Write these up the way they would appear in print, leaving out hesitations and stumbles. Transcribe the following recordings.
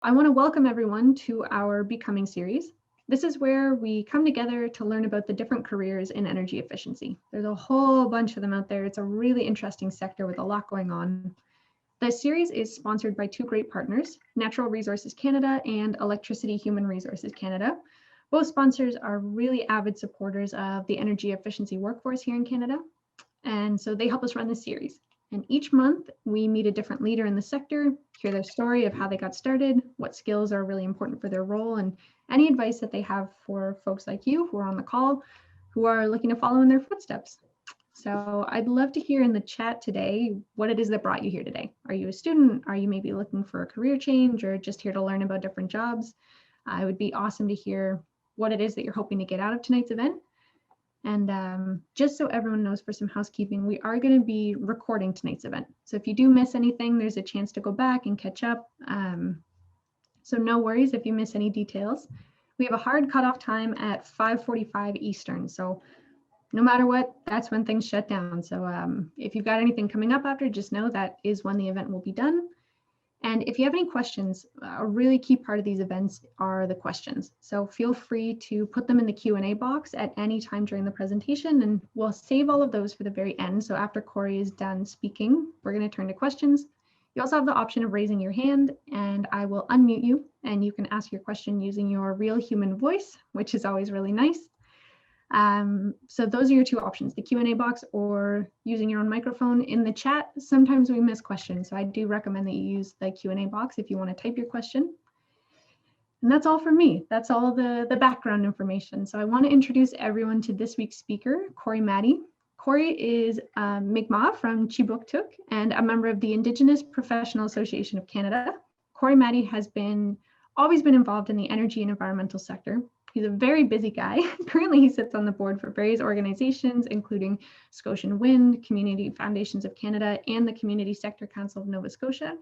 I want to welcome everyone to our Becoming series. This is where we come together to learn about the different careers in energy efficiency. There's a whole bunch of them out there. It's a really interesting sector with a lot going on. The series is sponsored by two great partners, Natural Resources Canada and Electricity Human Resources Canada. Both sponsors are really avid supporters of the energy efficiency workforce here in Canada. And so they help us run this series. And each month we meet a different leader in the sector, hear their story of how they got started, what skills are really important for their role, and any advice that they have for folks like you who are on the call, who are looking to follow in their footsteps. So I'd love to hear in the chat today what it is that brought you here today. Are you a student? Are you maybe looking for a career change or just here to learn about different jobs? It would be awesome to hear what it is that you're hoping to get out of tonight's event. And just so everyone knows, for some housekeeping, we are going to be recording tonight's event. So if you do miss anything, there's a chance to go back and catch up. So no worries if you miss any details. We have a hard cutoff time at 5:45 Eastern. So no matter what, that's when things shut down. So if you've got anything coming up after, just know that is when the event will be done. And if you have any questions, a really key part of these events are the questions. So feel free to put them in the Q&A box at any time during the presentation, and we'll save all of those for the very end. So after Corey is done speaking, we're going to turn to questions. You also have the option of raising your hand, and I will unmute you, and you can ask your question using your real human voice, which is always really nice. So those are your two options, the Q&A box or using your own microphone. In the chat, sometimes we miss questions, so I do recommend that you use the Q&A box if you want to type your question. And that's all from me. That's all the background information. So I want to introduce everyone to this week's speaker, Corey Mattie. Corey is Mi'kmaq from Chibuktuk and a member of the Indigenous Professional Association of Canada. Corey Mattie has always been involved in the energy and environmental sector. He's a very busy guy. Currently, he sits on the board for various organizations, including Scotian Wind, Community Foundations of Canada, and the Community Sector Council of Nova Scotia.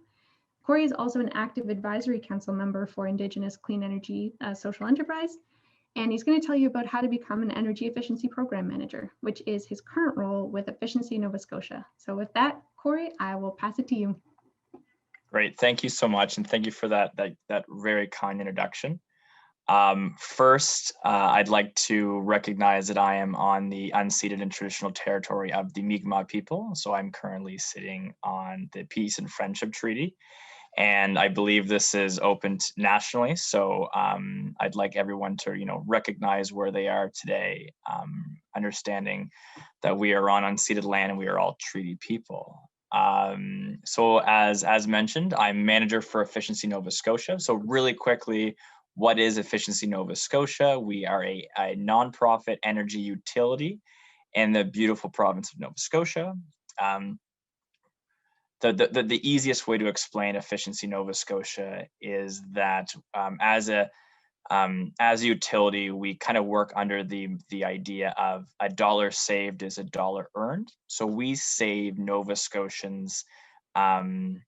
Corey is also an active advisory council member for Indigenous Clean Energy Social Enterprise. And he's going to tell you about how to become an energy efficiency program manager, which is his current role with Efficiency Nova Scotia. So with that, Corey, I will pass it to you. Great, thank you so much. And thank you for that very kind introduction. First, I'd like to recognize that I am on the unceded and traditional territory of the Mi'kmaq people. So I'm currently sitting on the Peace and Friendship Treaty, and I believe this is open nationally. So I'd like everyone to, recognize where they are today, understanding that we are on unceded land and we are all treaty people. So as mentioned, I'm manager for Efficiency Nova Scotia. So really quickly, what is Efficiency Nova Scotia? We are a nonprofit energy utility in the beautiful province of Nova Scotia. The easiest way to explain Efficiency Nova Scotia is that as a utility, we kind of work under the idea of a dollar saved is a dollar earned. So we save Nova Scotians energy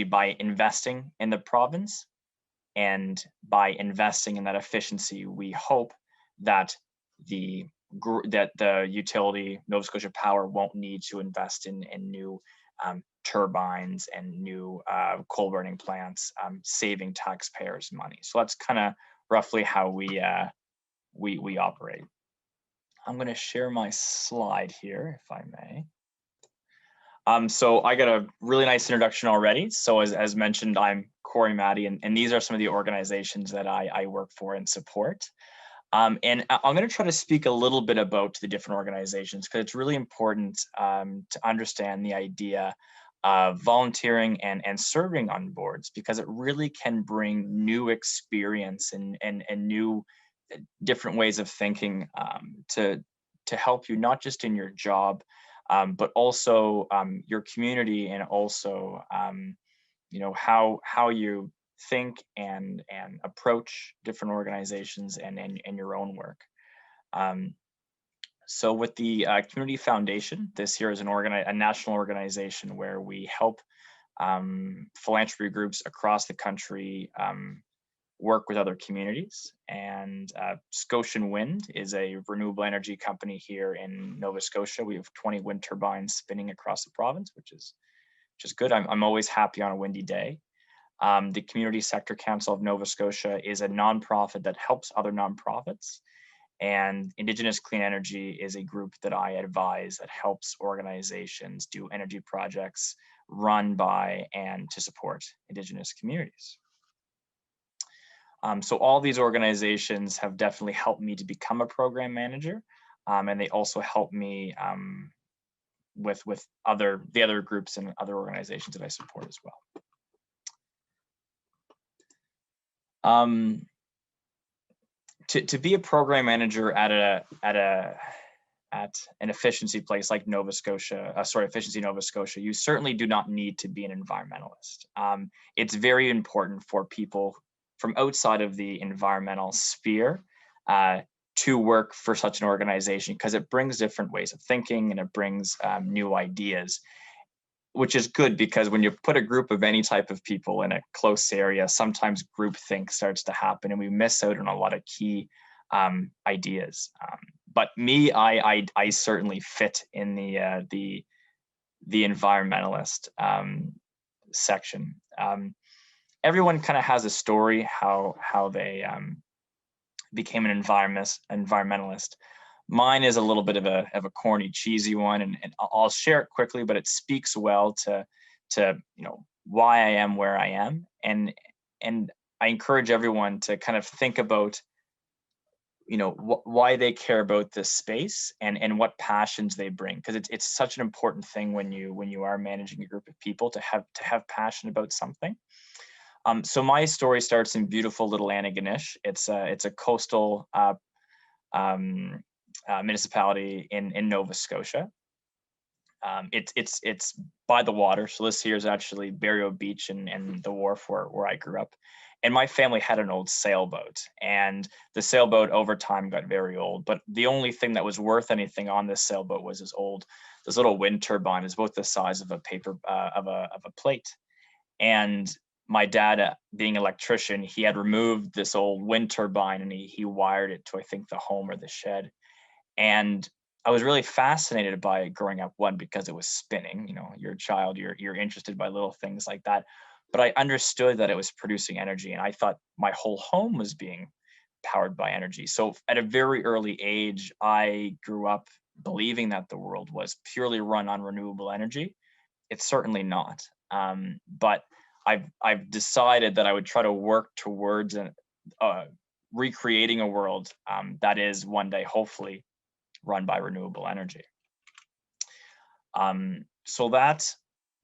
by investing in the province. And by investing in that efficiency, we hope that the utility, Nova Scotia Power, won't need to invest in new turbines and new coal burning plants, saving taxpayers money. So that's kind of roughly how we operate. I'm going to share my slide here, if I may. So I got a really nice introduction already. So as mentioned, I'm Corey Mattie, and these are some of the organizations that I work for and support. And I'm going to try to speak a little bit about the different organizations because it's really important to understand the idea of volunteering and serving on boards, because it really can bring new experience and new different ways of thinking to help you, not just in your job, but also your community, and also how you think and approach different organizations and your own work. So with the Community Foundation, this here is a national organization where we help philanthropy groups across the country work with other communities. And Scotian Wind is a renewable energy company here in Nova Scotia. We have 20 wind turbines spinning across the province, which is good. I'm always happy on a windy day. The Community Sector Council of Nova Scotia is a nonprofit that helps other nonprofits. And Indigenous Clean Energy is a group that I advise that helps organizations do energy projects run by and to support Indigenous communities. So all these organizations have definitely helped me to become a program manager, and they also help me with the other groups and other organizations that I support as well. To be a program manager at an efficiency place like Nova Scotia, Efficiency Nova Scotia, you certainly do not need to be an environmentalist. It's very important for people from outside of the environmental sphere to work for such an organization, because it brings different ways of thinking and it brings new ideas, which is good, because when you put a group of any type of people in a close area, sometimes groupthink starts to happen and we miss out on a lot of key ideas. But me, I certainly fit in the environmentalist section. Everyone kind of has a story how they became an environmentalist. Mine is a little bit of a corny, cheesy one, and I'll share it quickly, but it speaks well to why I am where I am, and I encourage everyone to kind of think about why they care about this space and what passions they bring, because it's such an important thing when you are managing a group of people to have passion about something. So my story starts in beautiful little Antigonish. It's a coastal municipality in Nova Scotia. It's by the water. So this here is actually Barrio Beach and the wharf where I grew up. And my family had an old sailboat, and the sailboat over time got very old. But the only thing that was worth anything on this sailboat was this little wind turbine. Is about the size of a paper of a plate. And my dad, being an electrician, he had removed this old wind turbine and he wired it to, I think, the home or the shed. And I was really fascinated by it growing up, one, because it was spinning. You're a child, you're interested by little things like that. But I understood that it was producing energy, and I thought my whole home was being powered by energy. So at a very early age, I grew up believing that the world was purely run on renewable energy. It's certainly not. But I've decided that I would try to work towards recreating a world that is one day hopefully run by renewable energy. So that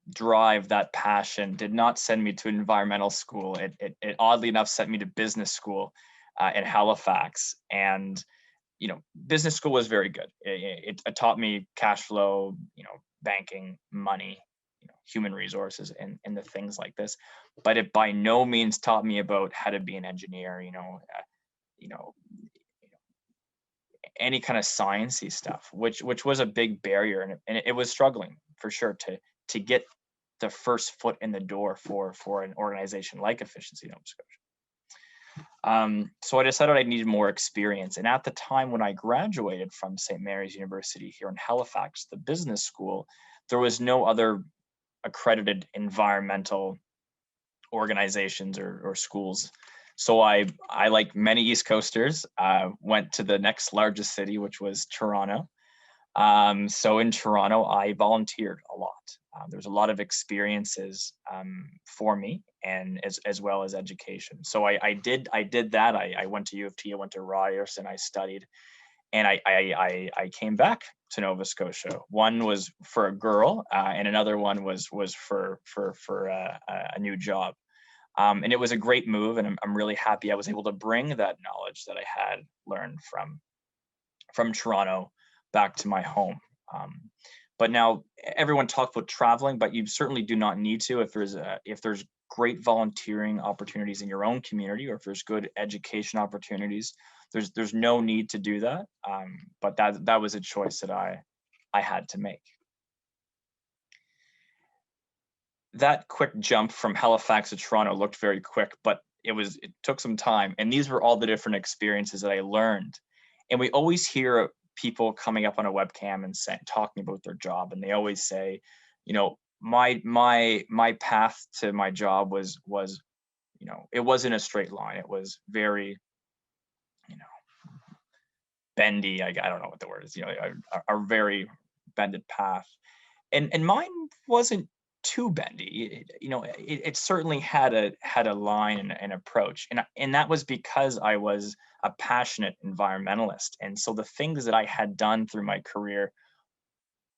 drive, that passion, did not send me to environmental school. It oddly enough sent me to business school in Halifax, and business school was very good. It taught me cash flow, banking, money, human resources, and the things like this. But it by no means taught me about how to be an engineer, any kind of sciencey stuff, which was a big barrier, and it was struggling for sure to get the first foot in the door for an organization like Efficiency Nova Scotia. So I decided I needed more experience, and at the time when I graduated from St. Mary's University here in Halifax, the business school, there was no other accredited environmental organizations or schools. So I like many East Coasters, went to the next largest city, which was Toronto. So in Toronto, I volunteered a lot. There's a lot of experiences for me, and as well as education. So I did that. I went to U of T, I went to Ryerson, I studied, and I came back to Nova Scotia. One was for a girl, and another one was for a new job. And it was a great move, and I'm really happy I was able to bring that knowledge that I had learned from Toronto back to my home. But now everyone talks about traveling, but you certainly do not need to if there's great volunteering opportunities in your own community, or if there's good education opportunities. There's no need to do that. But that was a choice that I had to make. That quick jump from Halifax to Toronto looked very quick, but it took some time. And these were all the different experiences that I learned. And we always hear people coming up on a webcam and talking about their job, and they always say, my path to my job was it wasn't a straight line. It was very, bendy. I don't know what the word is, a very bended path. And mine wasn't too bendy. It certainly had a line and an approach, and that was because I was a passionate environmentalist. And so the things that I had done through my career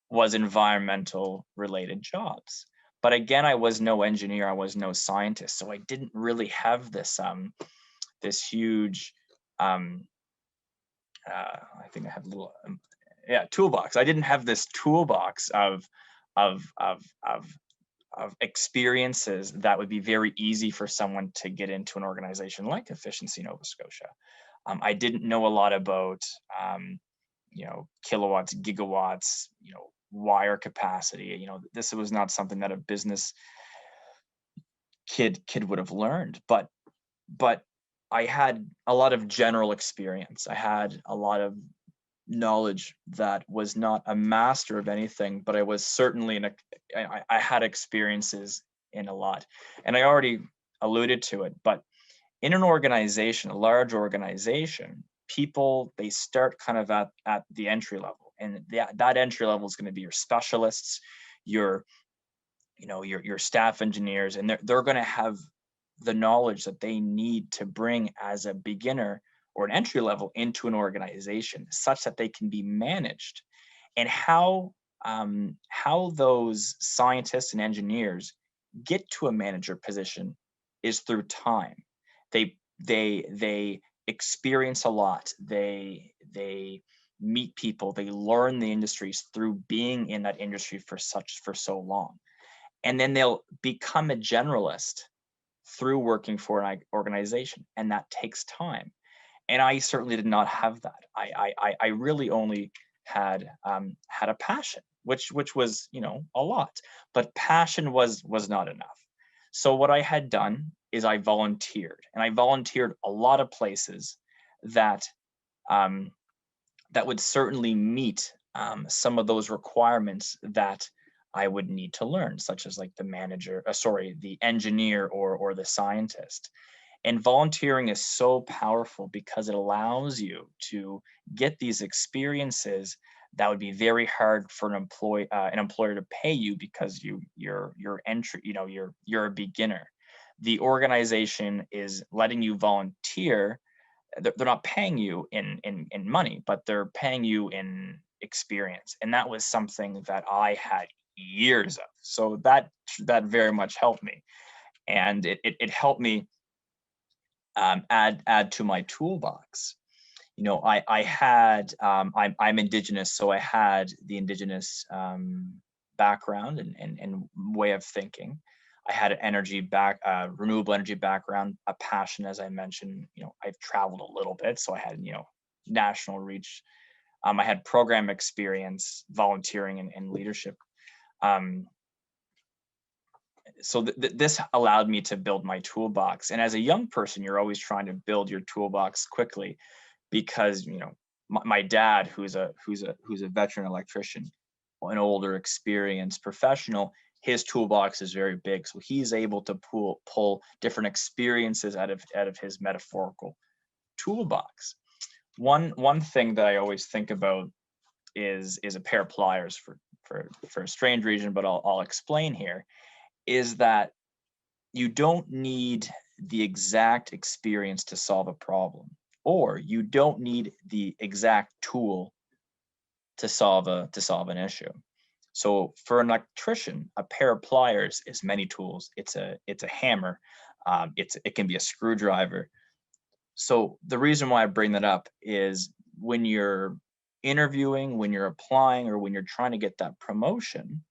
was environmental related jobs. But again, I was no engineer, I was no scientist, so I didn't really have this huge I think I have a little toolbox. I didn't have this toolbox of experiences that would be very easy for someone to get into an organization like Efficiency Nova Scotia. I didn't know a lot about kilowatts, gigawatts, wire capacity. This was not something that a business kid would have learned, but I had a lot of general experience. I had a lot of knowledge that was not a master of anything, but I was certainly I had experiences in a lot. And I already alluded to it, but in an organization, a large organization, people, they start kind of at the entry level, and that entry level is going to be your specialists, your staff engineers, and they're going to have the knowledge that they need to bring as a beginner or an entry level into an organization, such that they can be managed. And how those scientists and engineers get to a manager position is through time. They experience a lot. They meet people. They learn the industries through being in that industry for so long, and then they'll become a generalist through working for an organization, and that takes time. And I certainly did not have that. I really only had a passion, which was a lot, but passion was not enough. So what I had done is I volunteered, and I volunteered a lot of places that that would certainly meet some of those requirements that I would need to learn, such as like the engineer or the scientist. And volunteering is so powerful because it allows you to get these experiences that would be very hard for an employer to pay you, because you're a beginner. The organization is letting you volunteer. They're not paying you in money, but they're paying you in experience. And that was something that I had years of. So that very much helped me. And it helped me add to my toolbox. I'm Indigenous, so I had the Indigenous background and way of thinking. I had an renewable energy background, a passion, as I mentioned. I've traveled a little bit, so I had national reach. I had program experience, volunteering, and leadership. So this allowed me to build my toolbox. And as a young person, you're always trying to build your toolbox quickly, because my dad, who's a veteran electrician, an older experienced professional, his toolbox is very big, so he's able to pull different experiences out of his metaphorical toolbox. One thing that I always think about is a pair of pliers for a strange reason, but I'll explain here. Is that you don't need the exact experience to solve a problem, or you don't need the exact tool to solve an issue. So for an electrician, a pair of pliers is many tools. It's a hammer. It can be a screwdriver. So the reason why I bring that up is when you're interviewing, when you're applying, or when you're trying to get that promotion,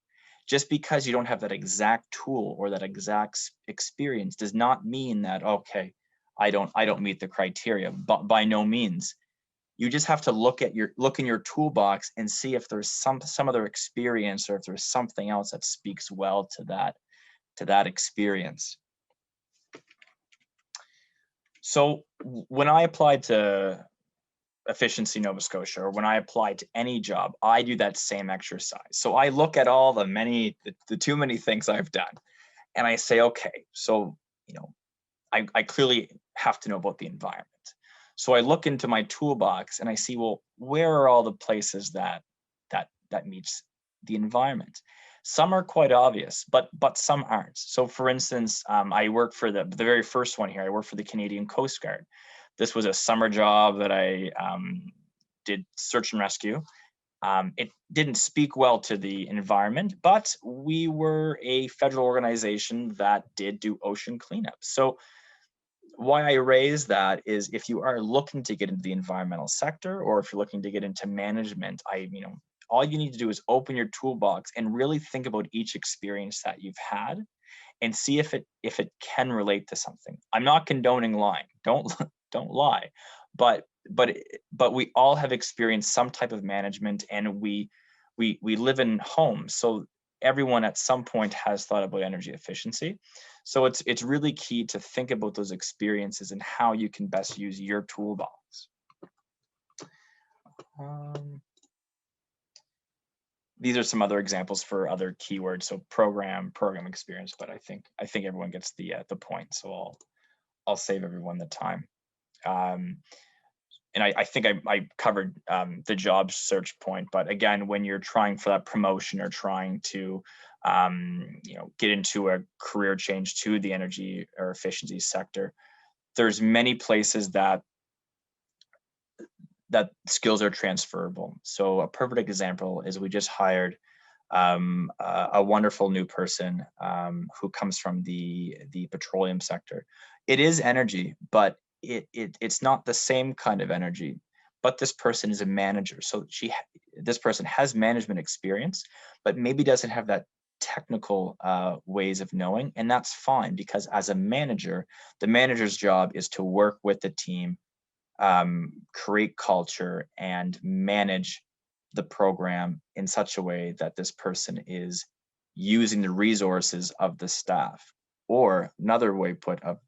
just because you don't have that exact tool or that exact experience does not mean that, okay, I don't meet the criteria. But by no means. You just have to look in your toolbox and see if there's some other experience, or if there's something else that speaks well to that experience. So when I applied to Efficiency Nova Scotia, or when I apply to any job, I do that same exercise. So I look at all the too many things I've done, and I say, okay, so I clearly have to know about the environment. So I look into my toolbox and I see, well, where are all the places that meets the environment? Some are quite obvious, but some aren't. So for instance, I work for the very first one here. I work for the Canadian Coast Guard. This was a summer job that I did search and rescue. It didn't speak well to the environment, but we were a federal organization that did do ocean cleanup. So why I raise that is, if you are looking to get into the environmental sector, or if you're looking to get into management, all you need to do is open your toolbox and really think about each experience that you've had and see if it can relate to something. I'm not condoning lying. Don't lie. But we all have experienced some type of management, and we live in homes. So everyone at some point has thought about energy efficiency. So it's really key to think about those experiences and how you can best use your toolbox. These are some other examples for other keywords. So program experience, but I think everyone gets the point. So I'll save everyone the time. And I think I covered the job search point, but again, when you're trying for that promotion or trying to get into a career change to the energy or efficiency sector, there's many places that skills are transferable. So a perfect example is we just hired a wonderful new person who comes from the petroleum sector. It is energy, but it's not the same kind of energy. But this person is a manager, so this person has management experience, but maybe doesn't have that technical ways of knowing, and that's fine, because as a manager, the manager's job is to work with the team, create culture, and manage the program in such a way that this person is using the resources of the staff. Or another way put up,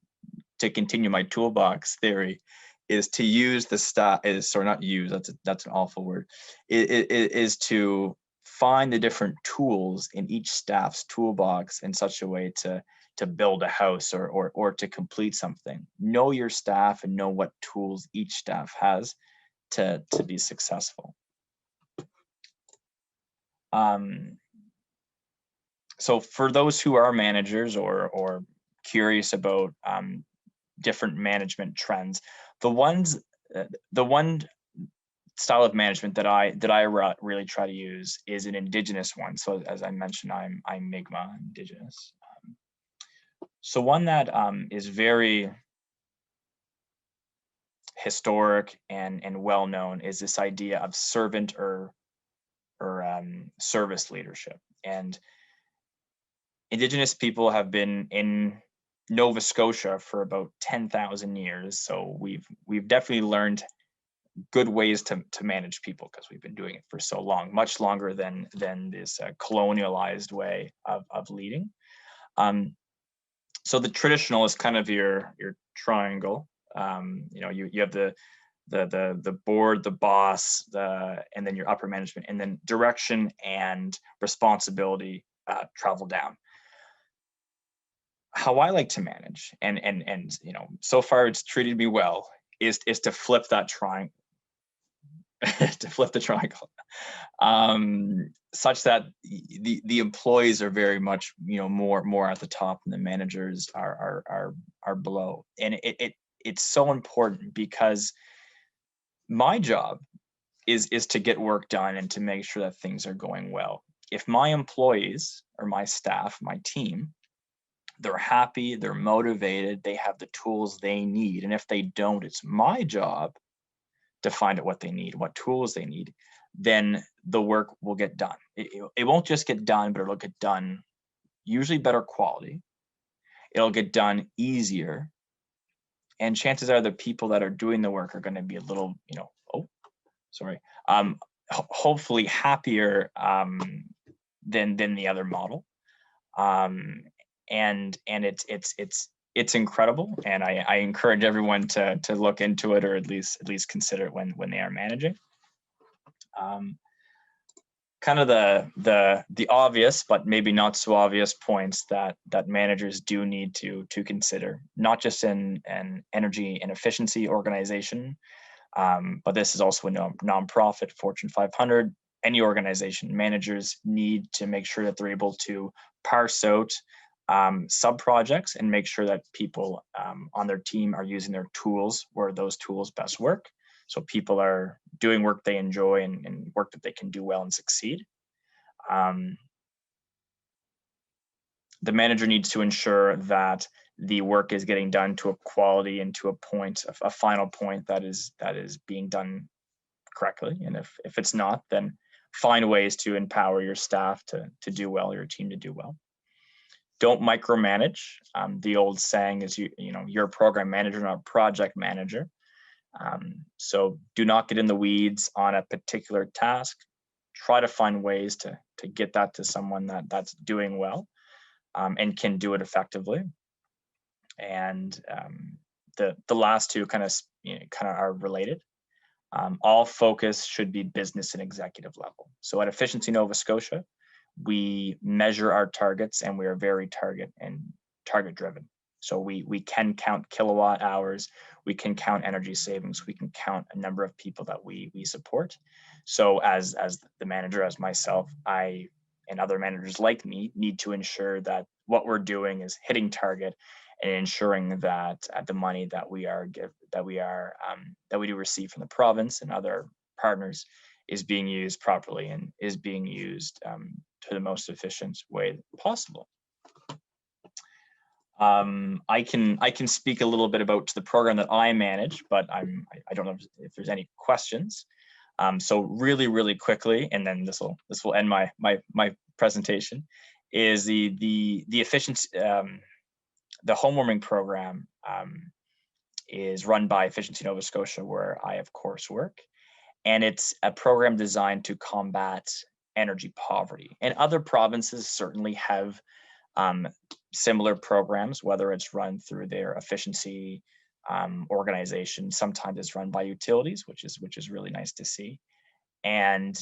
to continue my toolbox theory, is to use the staff, not use, that's an awful word, is to find the different tools in each staff's toolbox in such a way to build a house or to complete something. Know your staff and know what tools each staff has to be successful. So for those who are managers or curious about different management trends, the one style of management that I really try to use is an Indigenous one. So as I mentioned, I'm Mi'kmaq, Indigenous. So one that is very historic and well known is this idea of servant or service leadership. And Indigenous people have been in Nova Scotia for about 10,000 years. So we've definitely learned good ways to manage people, because we've been doing it for so long, much longer than this colonialized way of leading. So the traditional is kind of your triangle. You have the board, the boss, and then your upper management, and then direction and responsibility travel down. How I like to manage, and so far it's treated me well, is to flip that triangle, to flip the triangle, such that the employees are very much more at the top, and the managers are below. And it's so important, because my job is to get work done and to make sure that things are going well. If my employees or my staff, my team, they're happy, they're motivated, they have the tools they need, and if they don't, it's my job to find out what they need, what tools they need, then the work will get done. It won't just get done, but it'll get done usually better quality. It'll get done easier. And chances are the people that are doing the work are going to be a little, hopefully happier than the other model. And it's incredible, and I encourage everyone to look into it, or at least consider it when they are managing. kind of the obvious, but maybe not so obvious points that managers do need to consider, not just in an energy and efficiency organization, but this is also a nonprofit, Fortune 500, any organization. Managers need to make sure that they're able to parse out sub-projects and make sure that people on their team are using their tools where those tools best work. So people are doing work they enjoy and work that they can do well and succeed. The manager needs to ensure that the work is getting done to a quality and to a point, a final point that is being done correctly. And if it's not, then find ways to empower your staff to do well, your team to do well. Don't micromanage. The old saying is, you're a program manager, not a project manager. So do not get in the weeds on a particular task. Try to find ways to get that to someone that's doing well and can do it effectively. And the last two kind of are related. All focus should be business and executive level. So at Efficiency Nova Scotia, we measure our targets and we are very target driven. So we can count kilowatt hours, we can count energy savings, we can count a number of people that we support. So as the manager, as myself, I and other managers like me need to ensure that what we're doing is hitting target and ensuring that the money that we do receive from the province and other partners is being used properly and is being used to the most efficient way possible. I can speak a little bit about the program that I manage, but I don't know if there's any questions. So really quickly, and then this will end my presentation, is the efficiency. The home warming program is run by Efficiency Nova Scotia, where I of course work, and it's a program designed to combat energy poverty. And other provinces certainly have similar programs, whether it's run through their efficiency organization. Sometimes it's run by utilities, which is really nice to see. And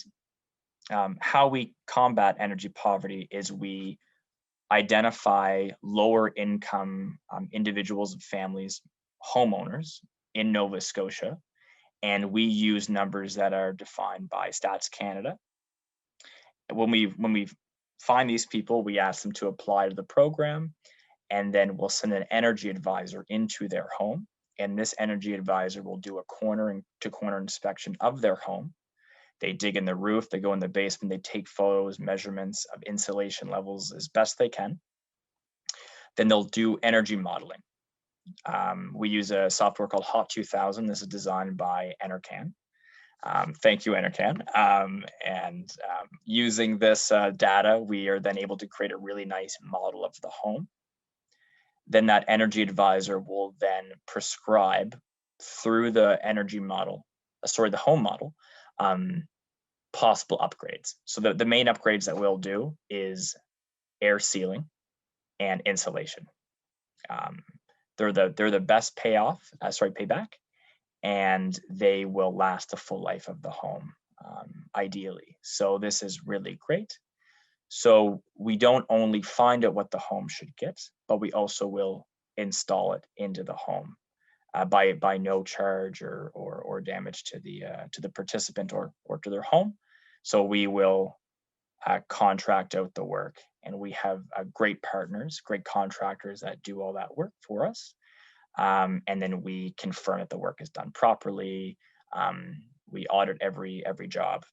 how we combat energy poverty is we identify lower income individuals and families, homeowners in Nova Scotia, and we use numbers that are defined by Stats Canada. When we find these people, we ask them to apply to the program, and then we'll send an energy advisor into their home, and this energy advisor will do a corner-to-corner inspection of their home. They dig in the roof, they go in the basement, they take photos, measurements of insulation levels as best they can. Then they'll do energy modeling. We use a software called Hot 2000. This is designed by Enercan. Thank you, Enercan. And using this data, we are then able to create a really nice model of the home. Then that energy advisor will then prescribe through the energy model, the home model, possible upgrades. So the main upgrades that we'll do is air sealing and insulation. They're the best payback, and they will last the full life of the home, ideally. So this is really great. So we don't only find out what the home should get, but we also will install it into the home by no charge or damage to the participant or to their home. So we will contract out the work, and we have great partners, great contractors that do all that work for us. And then we confirm that the work is done properly. We audit every job.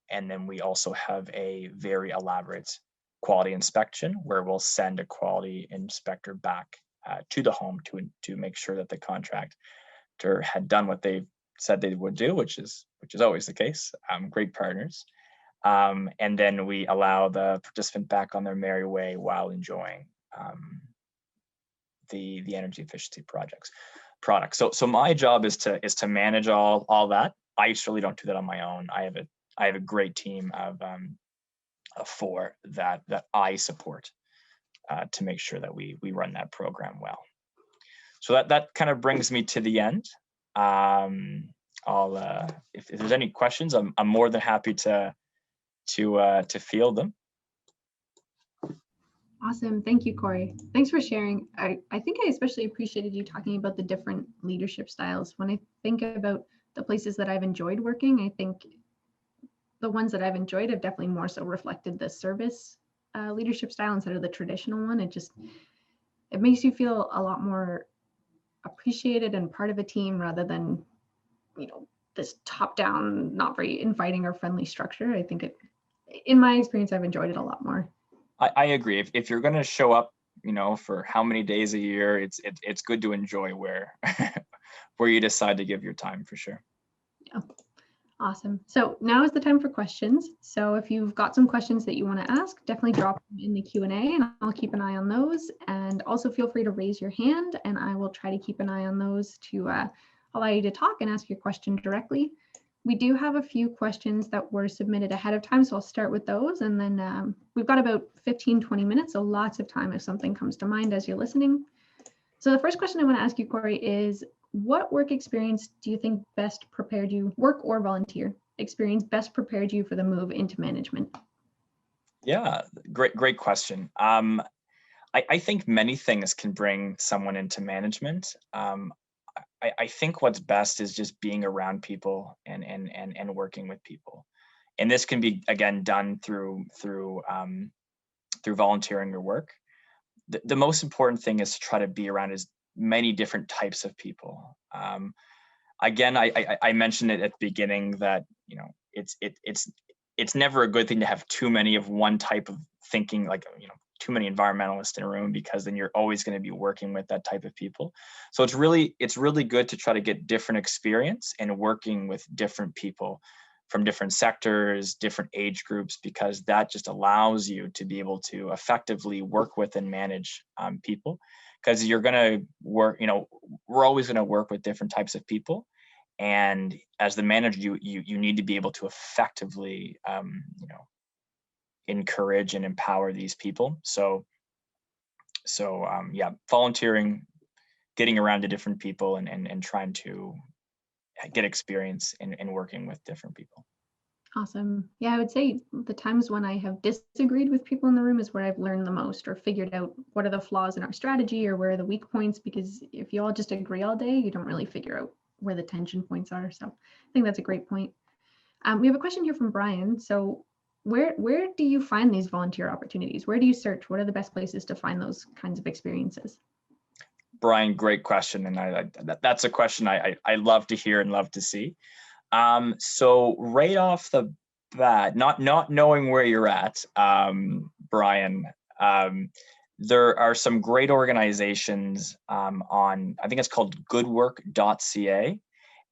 And then we also have a very elaborate quality inspection where we'll send a quality inspector back to the home to make sure that the contractor had done what they said they would do, which is always the case. Great partners. And then we allow the participant back on their merry way while enjoying the energy efficiency products. So my job is to manage all that. I certainly don't do that on my own. I have a great team of four that I support to make sure that we run that program well. So that kind of brings me to the end. I'll if there's any questions, I'm more than happy to field them. Awesome. Thank you, Corey. Thanks for sharing. I think I especially appreciated you talking about the different leadership styles. When I think about the places that I've enjoyed working, I think the ones that I've enjoyed have definitely more so reflected the service leadership style instead of the traditional one. It makes you feel a lot more appreciated and part of a team rather than, this top-down, not very inviting or friendly structure. I think in my experience, I've enjoyed it a lot more. I agree. If you're going to show up, for how many days a year, it's good to enjoy where where you decide to give your time, for sure. Yeah. Awesome. So now is the time for questions. So if you've got some questions that you want to ask, definitely drop them in the Q&A and I'll keep an eye on those. And also feel free to raise your hand and I will try to keep an eye on those to allow you to talk and ask your question directly. We do have a few questions that were submitted ahead of time, so I'll start with those. And then we've got about 15-20 minutes, so lots of time if something comes to mind as you're listening. So the first question I want to ask you, Corey, is what work experience do you think best prepared you, work or volunteer experience best prepared you for the move into management? Yeah, great question. I think many things can bring someone into management. I think what's best is just being around people and working with people. And this can be, again, done through volunteering or work. The most important thing is to try to be around as many different types of people. Again, I mentioned it at the beginning that it's never a good thing to have too many of one type of thinking, like too many environmentalists in a room, because then you're always going to be working with that type of people. So it's really good to try to get different experience and working with different people from different sectors, different age groups, because that just allows you to be able to effectively work with and manage people. Because you're going to work, we're always going to work with different types of people. And as the manager, you need to be able to effectively, encourage and empower these people. So yeah, volunteering, getting around to different people and trying to get experience in working with different people. Awesome. Yeah, I would say the times when I have disagreed with people in the room is where I've learned the most or figured out what are the flaws in our strategy or where are the weak points, because if you all just agree all day, you don't really figure out where the tension points are. So I think that's a great point. We have a question here from Brian. So where do you find these volunteer opportunities? Where do you search? What are the best places to find those kinds of experiences? Brian, great question. And that's a question I love to hear and love to see. So right off the bat, not knowing where you're at, Brian, there are some great organizations on, I think it's called goodwork.ca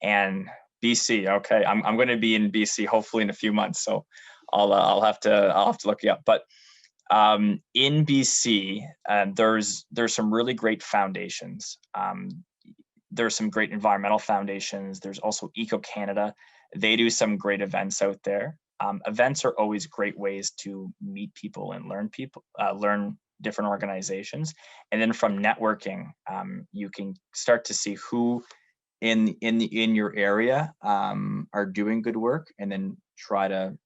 and BC. Okay, I'm going to be in BC hopefully in a few months, so I'll have to look you up. But in BC, there's some really great foundations. There's some great environmental foundations. There's also Eco Canada. They do some great events out there. Events are always great ways to meet people and learn different organizations. And then from networking, you can start to see who in your area are doing good work, and then try to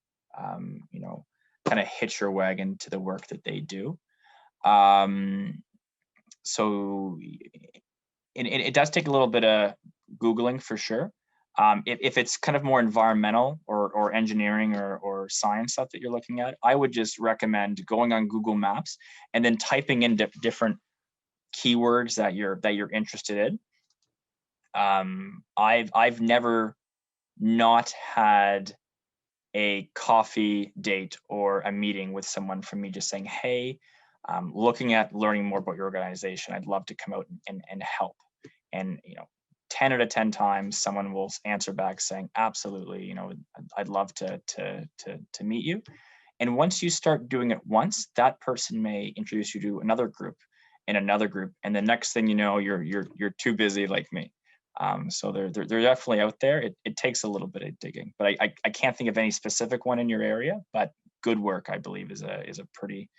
kind of hitch your wagon to the work that they do. So it does take a little bit of Googling for sure. If it's kind of more environmental or engineering or science stuff that you're looking at, I would just recommend going on Google Maps and then typing in different keywords that you're interested in. I've never not had a coffee date or a meeting with someone from me just saying, hey, looking at learning more about your organization, I'd love to come out and help. And 10 out of 10 times someone will answer back saying, absolutely, I'd love to meet you. And once you start doing it once, that person may introduce you to another group and another group, and the next thing you know, you're too busy like me. So they're definitely out there. It takes a little bit of digging, but I can't think of any specific one in your area. But good work, I believe, is a pretty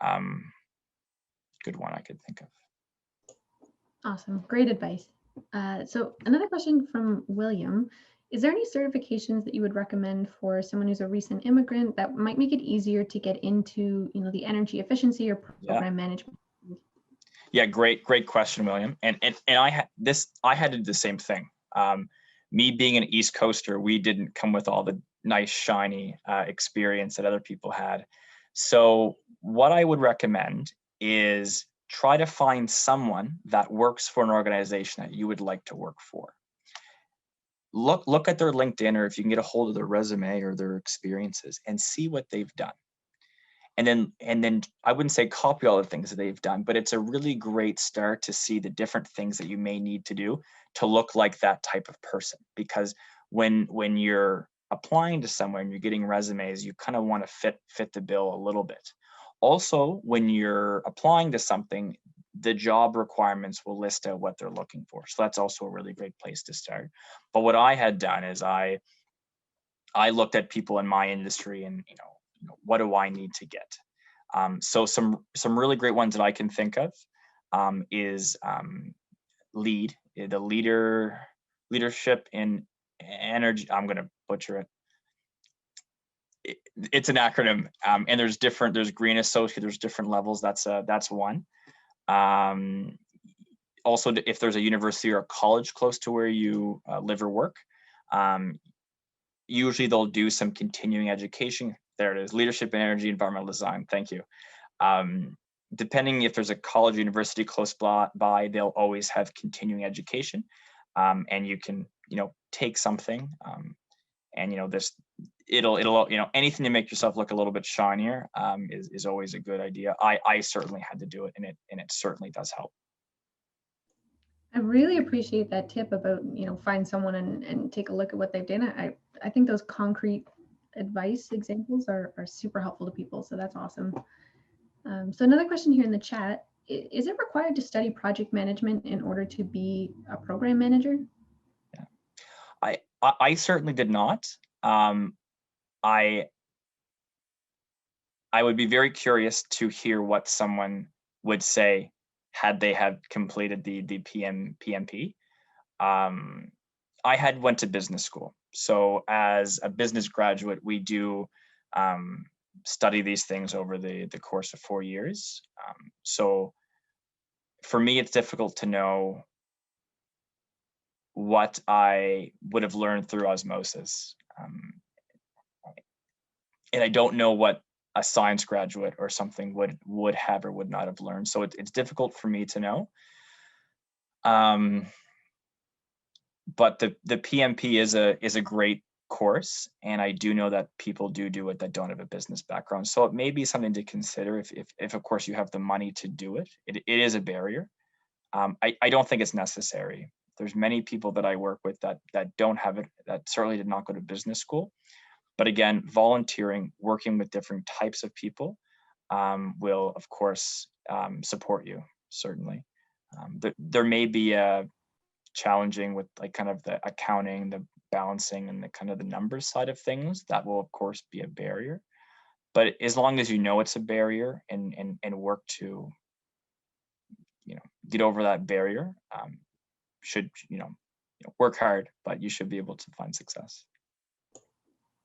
good one I could think of. Awesome, great advice. So another question from William Is there any certifications that you would recommend for someone who's a recent immigrant that might make it easier to get into, the energy efficiency or Yeah. program management? Yeah, great question, William. And I had to do the same thing. Me being an East Coaster, we didn't come with all the nice shiny experience that other people had. So what I would recommend is try to find someone that works for an organization that you would like to work for. Look at their LinkedIn, or if you can get a hold of their resume or their experiences, and see what they've done. And then I wouldn't say copy all the things that they've done, but it's a really great start to see the different things that you may need to do to look like that type of person. Because when you're applying to somewhere and you're getting resumes, you kind of want to fit the bill a little bit. Also, when you're applying to something, the job requirements will list out what they're looking for. So that's also a really great place to start. But what I had done is I looked at people in my industry and, what do I need to get? So some really great ones that I can think of is LEAD, the leadership in energy. I'm going to butcher it. It's an acronym, and there's green associate, there's different levels. That's one. Also, if there's a university or a college close to where you live or work, usually they'll do some continuing education. There it is, leadership in energy, environmental design. Thank you. Depending if there's a college, university close by, they'll always have continuing education, and you can, take something, and it'll anything to make yourself look a little bit shinier is always a good idea. I certainly had to do it, and it certainly does help. I really appreciate that tip about, find someone and take a look at what they've done. I think those concrete advice examples are super helpful to people. So that's awesome. So another question here in the chat, is it required to study project management in order to be a program manager? Yeah. I certainly did not. I would be very curious to hear what someone would say had they have completed the PMP. I had went to business school. So as a business graduate, we do study these things over the course of 4 years. So for me, it's difficult to know what I would have learned through osmosis. And I don't know what a science graduate or something would have or would not have learned. So it's difficult for me to know. But the PMP is a great course, and I do know that people do it that don't have a business background. So it may be something to consider if of course you have the money to do it. It is a barrier. I don't think it's necessary. There's many people that I work with that don't have it, that certainly did not go to business school. But again, volunteering, working with different types of people will, of course, support you, certainly. There may be a challenging with like kind of the accounting, the balancing, and the kind of the numbers side of things. That will, of course, be a barrier. But as long as you know it's a barrier and work to, get over that barrier, should, work hard, but you should be able to find success.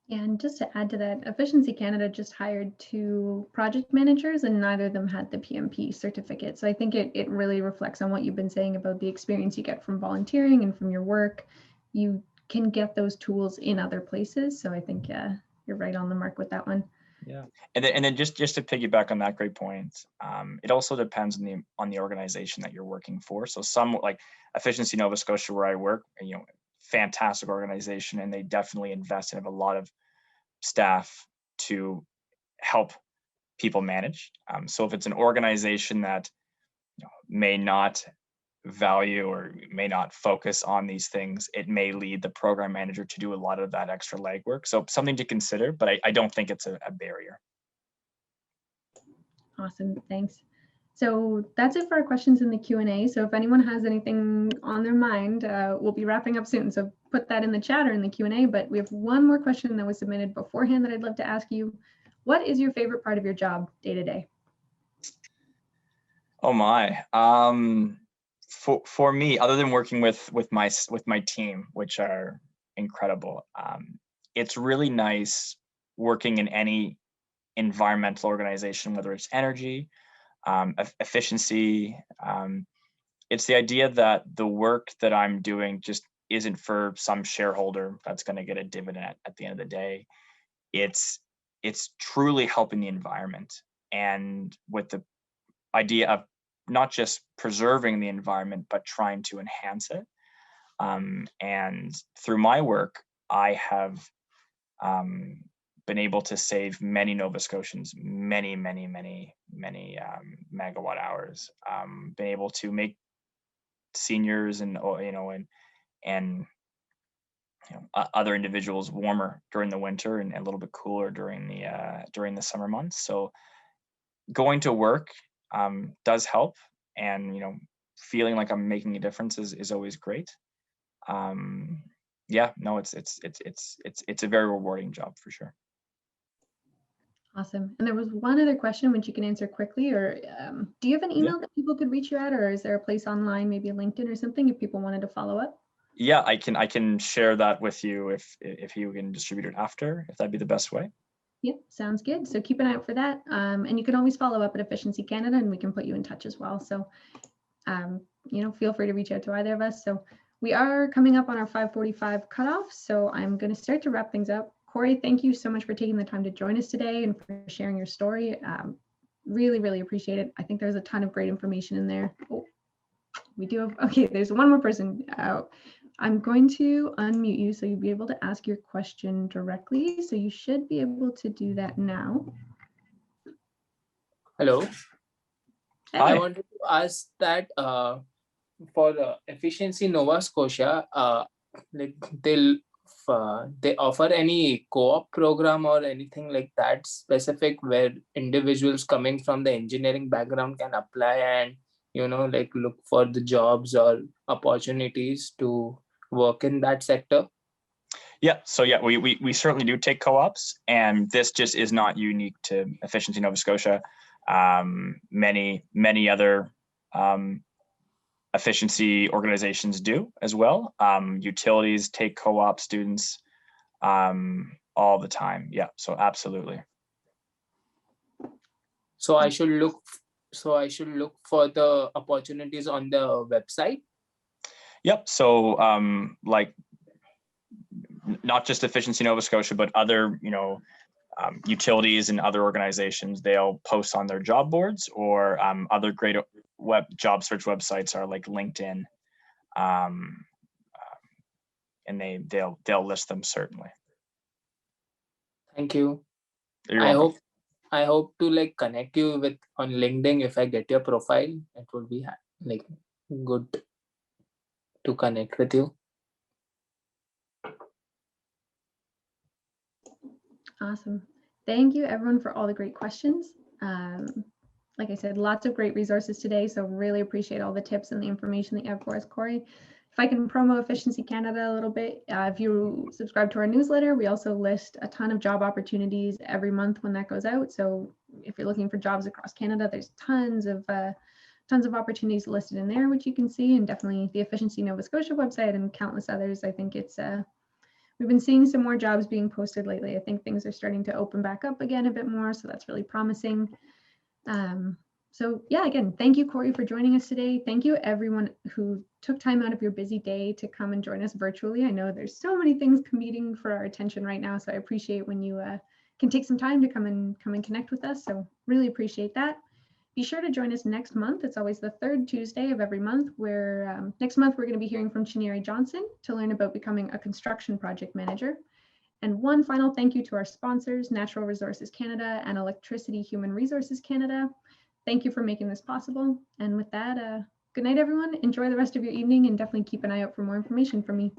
Yeah, and just to add to that, Efficiency Canada just hired 2 project managers, and neither of them had the PMP certificate. So I think it really reflects on what you've been saying about the experience you get from volunteering and from your work. You can get those tools in other places. So I think you're right on the mark with that one. Yeah, and then just to piggyback on that great point, it also depends on the organization that you're working for. So some, like Efficiency Nova Scotia, where I work, fantastic organization, and they definitely invest and have a lot of staff to help people manage. So if it's an organization that may not value or may not focus on these things, it may lead the program manager to do a lot of that extra legwork. So something to consider, but I don't think it's a barrier. Awesome, thanks. So that's it for our questions in the Q&A. So if anyone has anything on their mind, we'll be wrapping up soon. So put that in the chat or in the Q&A, but we have one more question that was submitted beforehand that I'd love to ask you. What is your favorite part of your job day to day? Oh my, for me, other than working with my team, which are incredible. It's really nice working in any environmental organization, whether it's energy, efficiency. It's the idea that the work that I'm doing just isn't for some shareholder that's going to get a dividend at the end of the day. It's truly helping the environment, and with the idea of not just preserving the environment, but trying to enhance it. And through my work, I have been able to save many Nova Scotians many megawatt hours. Been able to make seniors and other individuals warmer during the winter and a little bit cooler during the summer months. So going to work does help, and feeling like I'm making a difference is always great. Yeah, no, it's a very rewarding job for sure. Awesome. And there was one other question which you can answer quickly, or do you have an email that people could reach you at, or is there a place online, maybe a LinkedIn or something, if people wanted to follow up? Yeah, I can share that with you if you can distribute it after, if that'd be the best way. Yep, sounds good. So keep an eye out for that. And you can always follow up at Efficiency Canada, and we can put you in touch as well. So, feel free to reach out to either of us. So we are coming up on our 5:45 cutoff. So I'm going to start to wrap things up. Corey, thank you so much for taking the time to join us today and for sharing your story. Really appreciate it. I think there's a ton of great information in there. Oh, we do have, okay, there's one more person. I'm going to unmute you so you'll be able to ask your question directly. So you should be able to do that now. Hello. Hey. I wanted to ask that for the Efficiency Nova Scotia, they offer any co-op program or anything like that specific where individuals coming from the engineering background can apply and look for the jobs or opportunities to work in that sector? Yeah, so yeah, we certainly do take co-ops, and this just is not unique to Efficiency Nova Scotia. Many other efficiency organizations do as well. Utilities take co-op students all the time. Yeah, so absolutely. So I should look for the opportunities on the website? Yep. So like not just Efficiency Nova Scotia, but other utilities and other organizations, they'll post on their job boards, or other great web job search websites are like LinkedIn, and they'll list them certainly. Thank you. You're welcome. I hope to connect you with on LinkedIn. If I get your profile, it would be good to connect with you. Awesome. Thank you everyone for all the great questions. Like I said, lots of great resources today, so really appreciate all the tips and the information that you have for us, Corey. If I can promo Efficiency Canada a little bit, if you subscribe to our newsletter, we also list a ton of job opportunities every month when that goes out. So if you're looking for jobs across Canada, there's tons of opportunities listed in there, which you can see, and definitely the Efficiency Nova Scotia website and countless others. I think it's we've been seeing some more jobs being posted lately. I think things are starting to open back up again a bit more, so that's really promising. So yeah, again, thank you, Corey, for joining us today. Thank you everyone who took time out of your busy day to come and join us virtually. I know there's so many things competing for our attention right now, so I appreciate when you can take some time to come and connect with us. So really appreciate that. Be sure to join us next month. It's always the third Tuesday of every month, where next month we're going to be hearing from Chineri Johnson to learn about becoming a construction project manager. And one final thank you to our sponsors, Natural Resources Canada and Electricity Human Resources Canada. Thank you for making this possible. And with that, good night, everyone. Enjoy the rest of your evening, and definitely keep an eye out for more information from me.